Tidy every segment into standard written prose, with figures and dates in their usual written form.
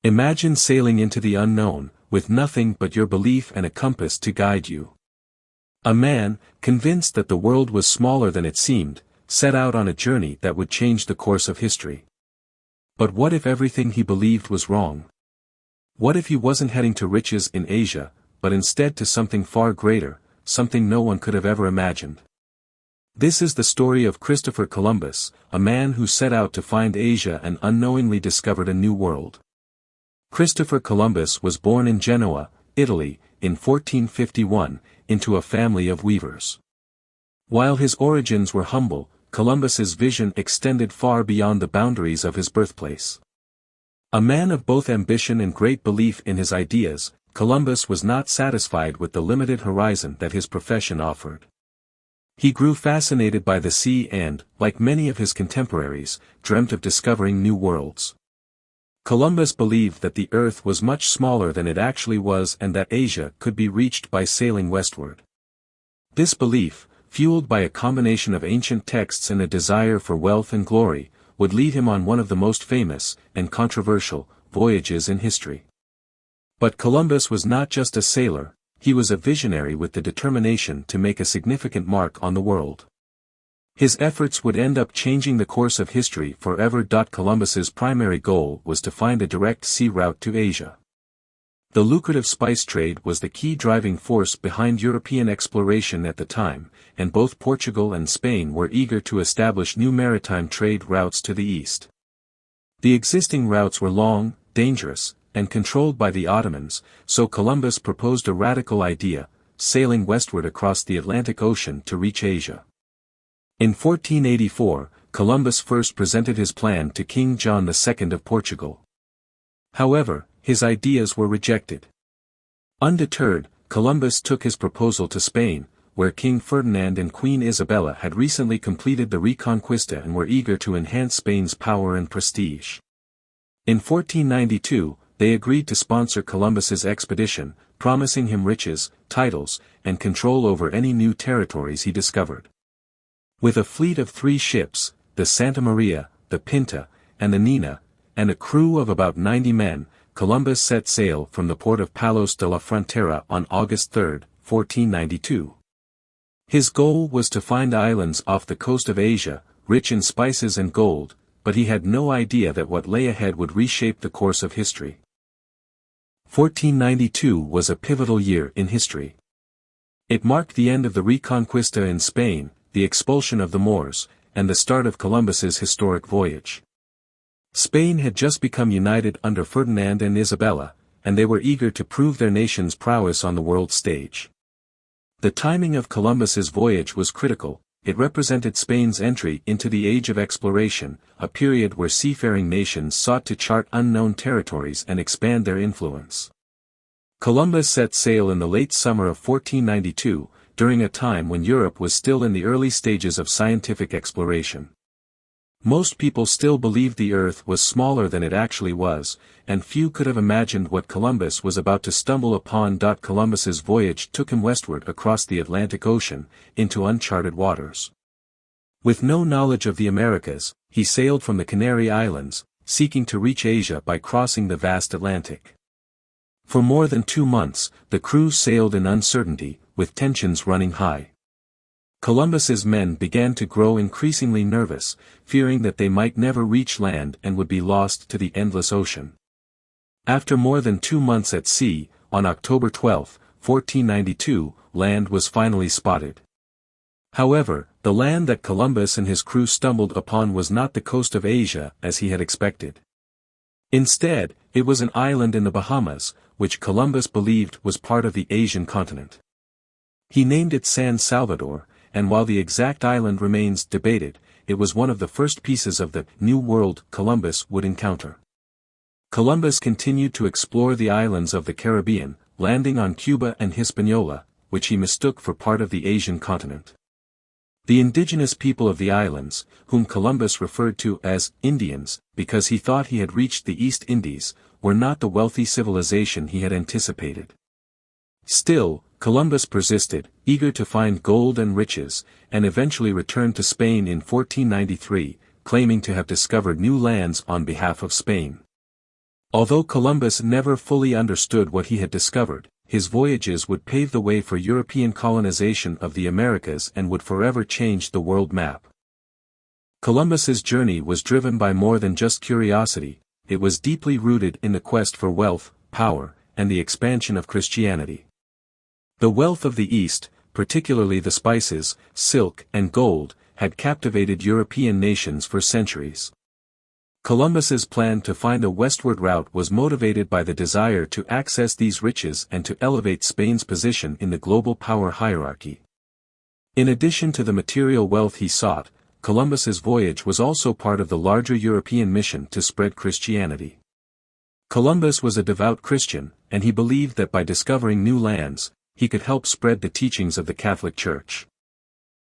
Imagine sailing into the unknown, with nothing but your belief and a compass to guide you. A man, convinced that the world was smaller than it seemed, set out on a journey that would change the course of history. But what if everything he believed was wrong? What if he wasn't heading to riches in Asia, but instead to something far greater, something no one could have ever imagined? This is the story of Christopher Columbus, a man who set out to find Asia and unknowingly discovered a new world. Christopher Columbus was born in Genoa, Italy, in 1451, into a family of weavers. While his origins were humble, Columbus's vision extended far beyond the boundaries of his birthplace. A man of both ambition and great belief in his ideas, Columbus was not satisfied with the limited horizon that his profession offered. He grew fascinated by the sea and, like many of his contemporaries, dreamt of discovering new worlds. Columbus believed that the Earth was much smaller than it actually was and that Asia could be reached by sailing westward. This belief, fueled by a combination of ancient texts and a desire for wealth and glory, would lead him on one of the most famous, and controversial, voyages in history. But Columbus was not just a sailor, he was a visionary with the determination to make a significant mark on the world. His efforts would end up changing the course of history forever. Columbus's primary goal was to find a direct sea route to Asia. The lucrative spice trade was the key driving force behind European exploration at the time, and both Portugal and Spain were eager to establish new maritime trade routes to the east. The existing routes were long, dangerous, and controlled by the Ottomans, so Columbus proposed a radical idea, sailing westward across the Atlantic Ocean to reach Asia. In 1484, Columbus first presented his plan to King John II of Portugal. However, his ideas were rejected. Undeterred, Columbus took his proposal to Spain, where King Ferdinand and Queen Isabella had recently completed the Reconquista and were eager to enhance Spain's power and prestige. In 1492, they agreed to sponsor Columbus's expedition, promising him riches, titles, and control over any new territories he discovered. With a fleet of 3 ships, the Santa Maria, the Pinta, and the Nina, and a crew of about 90 men, Columbus set sail from the port of Palos de la Frontera on August 3, 1492. His goal was to find islands off the coast of Asia, rich in spices and gold, but he had no idea that what lay ahead would reshape the course of history. 1492 was a pivotal year in history. It marked the end of the Reconquista in Spain, the expulsion of the Moors, and the start of Columbus's historic voyage. Spain had just become united under Ferdinand and Isabella, and they were eager to prove their nation's prowess on the world stage. The timing of Columbus's voyage was critical. It represented Spain's entry into the age of exploration, a period where seafaring nations sought to chart unknown territories and expand their influence. Columbus set sail in the late summer of 1492, during a time when Europe was still in the early stages of scientific exploration. Most people still believed the Earth was smaller than it actually was, and few could have imagined what Columbus was about to stumble upon. Columbus's voyage took him westward across the Atlantic Ocean, into uncharted waters. With no knowledge of the Americas, he sailed from the Canary Islands, seeking to reach Asia by crossing the vast Atlantic. For more than 2 months, the crew sailed in uncertainty, with tensions running high. Columbus's men began to grow increasingly nervous, fearing that they might never reach land and would be lost to the endless ocean. After more than 2 months at sea, on October 12, 1492, land was finally spotted. However, the land that Columbus and his crew stumbled upon was not the coast of Asia as he had expected. Instead, it was an island in the Bahamas, which Columbus believed was part of the Asian continent. He named it San Salvador, and while the exact island remains debated, it was one of the first pieces of the New World Columbus would encounter. Columbus continued to explore the islands of the Caribbean, landing on Cuba and Hispaniola, which he mistook for part of the Asian continent. The indigenous people of the islands, whom Columbus referred to as Indians, because he thought he had reached the East Indies, were not the wealthy civilization he had anticipated. Still, Columbus persisted, eager to find gold and riches, and eventually returned to Spain in 1493, claiming to have discovered new lands on behalf of Spain. Although Columbus never fully understood what he had discovered, his voyages would pave the way for European colonization of the Americas and would forever change the world map. Columbus's journey was driven by more than just curiosity, it was deeply rooted in the quest for wealth, power, and the expansion of Christianity. The wealth of the East, particularly the spices, silk, and gold, had captivated European nations for centuries. Columbus's plan to find a westward route was motivated by the desire to access these riches and to elevate Spain's position in the global power hierarchy. In addition to the material wealth he sought, Columbus's voyage was also part of the larger European mission to spread Christianity. Columbus was a devout Christian, and he believed that by discovering new lands, he could help spread the teachings of the Catholic Church.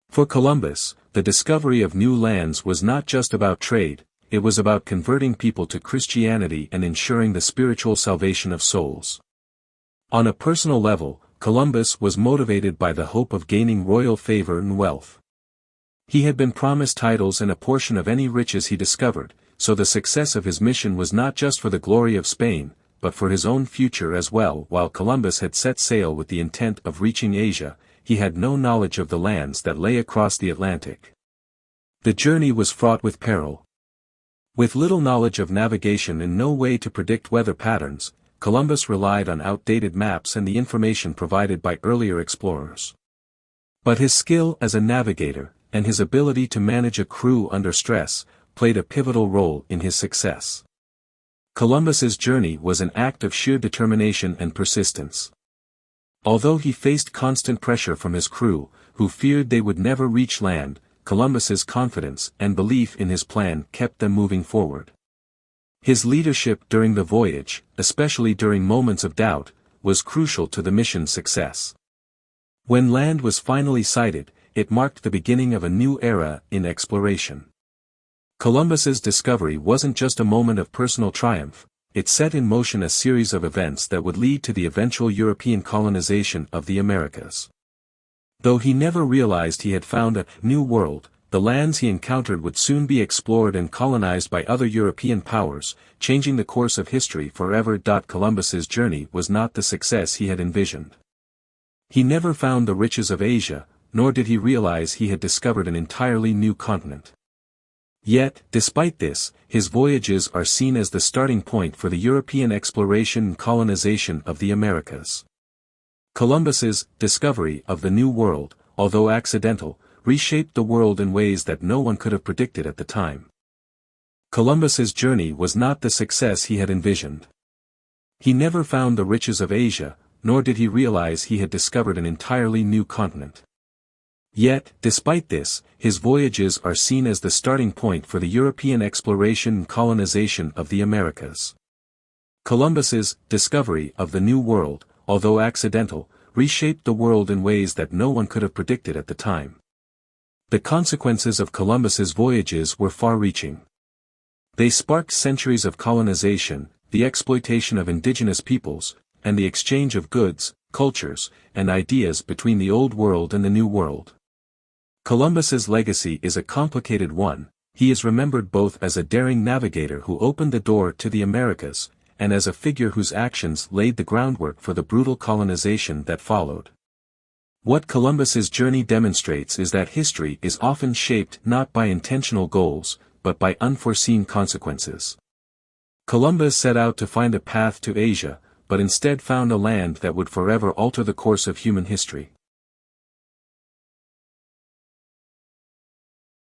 For Columbus, the discovery of new lands was not just about trade, it was about converting people to Christianity and ensuring the spiritual salvation of souls. On a personal level, Columbus was motivated by the hope of gaining royal favor and wealth. He had been promised titles and a portion of any riches he discovered, so the success of his mission was not just for the glory of Spain, but for his own future as well. While Columbus had set sail with the intent of reaching Asia, he had no knowledge of the lands that lay across the Atlantic. The journey was fraught with peril. With little knowledge of navigation and no way to predict weather patterns, Columbus relied on outdated maps and the information provided by earlier explorers. But his skill as a navigator, and his ability to manage a crew under stress, played a pivotal role in his success. Columbus's journey was an act of sheer determination and persistence. Although he faced constant pressure from his crew, who feared they would never reach land, Columbus's confidence and belief in his plan kept them moving forward. His leadership during the voyage, especially during moments of doubt, was crucial to the mission's success. When land was finally sighted, it marked the beginning of a new era in exploration. Columbus's discovery wasn't just a moment of personal triumph, it set in motion a series of events that would lead to the eventual European colonization of the Americas. Though he never realized he had found a new world, the lands he encountered would soon be explored and colonized by other European powers, changing the course of history forever. Columbus's journey was not the success he had envisioned. He never found the riches of Asia, nor did he realize he had discovered an entirely new continent. Yet, despite this, his voyages are seen as the starting point for the European exploration and colonization of the Americas. Columbus's discovery of the New World, although accidental, reshaped the world in ways that no one could have predicted at the time. Columbus's journey was not the success he had envisioned. He never found the riches of Asia, nor did he realize he had discovered an entirely new continent. Yet, despite this, his voyages are seen as the starting point for the European exploration and colonization of the Americas. Columbus's discovery of the New World, although accidental, reshaped the world in ways that no one could have predicted at the time. The consequences of Columbus's voyages were far-reaching. They sparked centuries of colonization, the exploitation of indigenous peoples, and the exchange of goods, cultures, and ideas between the Old World and the New World. Columbus's legacy is a complicated one. He is remembered both as a daring navigator who opened the door to the Americas, and as a figure whose actions laid the groundwork for the brutal colonization that followed. What Columbus's journey demonstrates is that history is often shaped not by intentional goals, but by unforeseen consequences. Columbus set out to find a path to Asia, but instead found a land that would forever alter the course of human history.